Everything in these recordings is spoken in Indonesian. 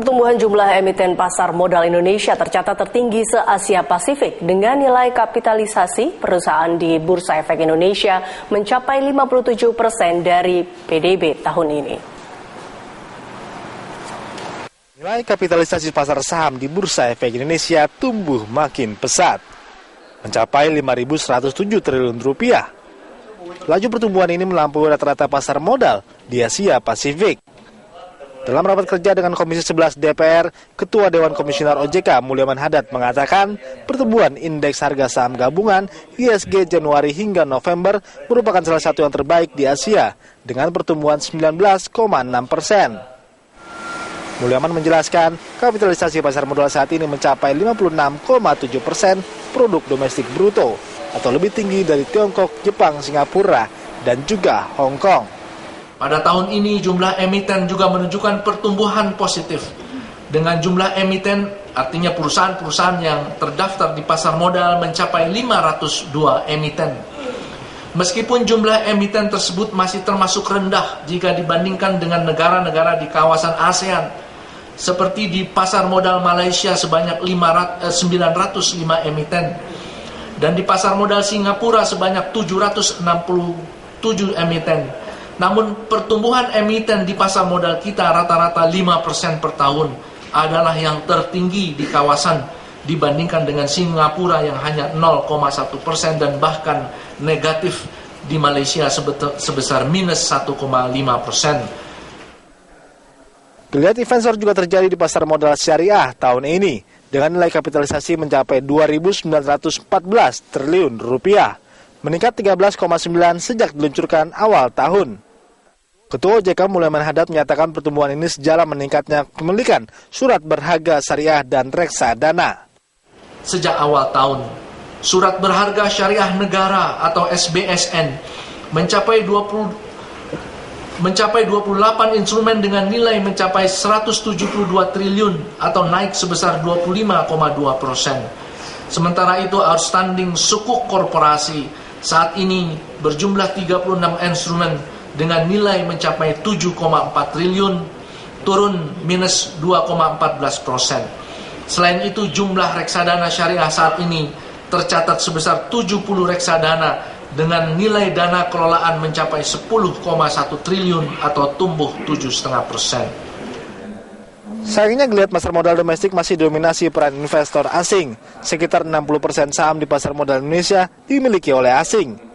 Pertumbuhan jumlah emiten pasar modal Indonesia tercatat tertinggi se-Asia Pasifik dengan nilai kapitalisasi perusahaan di Bursa Efek Indonesia mencapai 57% dari PDB tahun ini. Nilai kapitalisasi pasar saham di Bursa Efek Indonesia tumbuh makin pesat, mencapai 5.107 triliun rupiah. Laju pertumbuhan ini melampaui rata-rata pasar modal di Asia Pasifik. Dalam rapat kerja dengan Komisi 11 DPR, Ketua Dewan Komisioner OJK Mulyaman Hadad mengatakan pertumbuhan indeks harga saham gabungan ISG Januari hingga November merupakan salah satu yang terbaik di Asia dengan pertumbuhan 19,6%. Mulyaman menjelaskan kapitalisasi pasar modal saat ini mencapai 56,7% produk domestik bruto atau lebih tinggi dari Tiongkok, Jepang, Singapura, dan juga Hong Kong. Pada tahun ini jumlah emiten juga menunjukkan pertumbuhan positif. Dengan jumlah emiten artinya perusahaan-perusahaan yang terdaftar di pasar modal mencapai 502 emiten. Meskipun jumlah emiten tersebut masih termasuk rendah jika dibandingkan dengan negara-negara di kawasan ASEAN. Seperti di pasar modal Malaysia sebanyak 905 emiten. Dan di pasar modal Singapura sebanyak 767 emiten. Namun pertumbuhan emiten di pasar modal kita rata-rata 5% per tahun adalah yang tertinggi di kawasan dibandingkan dengan Singapura yang hanya 0,1% dan bahkan negatif di Malaysia sebesar minus 1,5%. Geliat investor juga terjadi di pasar modal syariah tahun ini dengan nilai kapitalisasi mencapai 2.914 triliun rupiah, meningkat 13,9 sejak diluncurkan awal tahun. Ketua OJK Mulyaman Hadad menyatakan pertumbuhan ini sejalan meningkatnya kepemilikan surat berharga syariah dan reksadana. Sejak awal tahun, surat berharga syariah negara atau SBSN mencapai 28 instrumen dengan nilai mencapai 172 triliun atau naik sebesar 25,2%. Sementara itu outstanding sukuk korporasi saat ini berjumlah 36 instrumen dengan nilai mencapai 7,4 triliun, turun minus 2,14%. Selain itu jumlah reksadana syariah saat ini tercatat sebesar 70 reksadana dengan nilai dana kelolaan mencapai 10,1 triliun atau tumbuh 7,5%. Sayangnya geliat pasar modal domestik masih dominasi peran investor asing. Sekitar 60% saham di pasar modal Indonesia dimiliki oleh asing.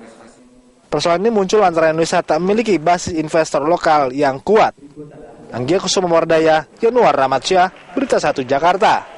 Persoalan ini muncul antara Indonesia tak memiliki basis investor lokal yang kuat. Anggia Kusuma Wardaya, Yanuar Ramadsyah, Berita 1 Jakarta.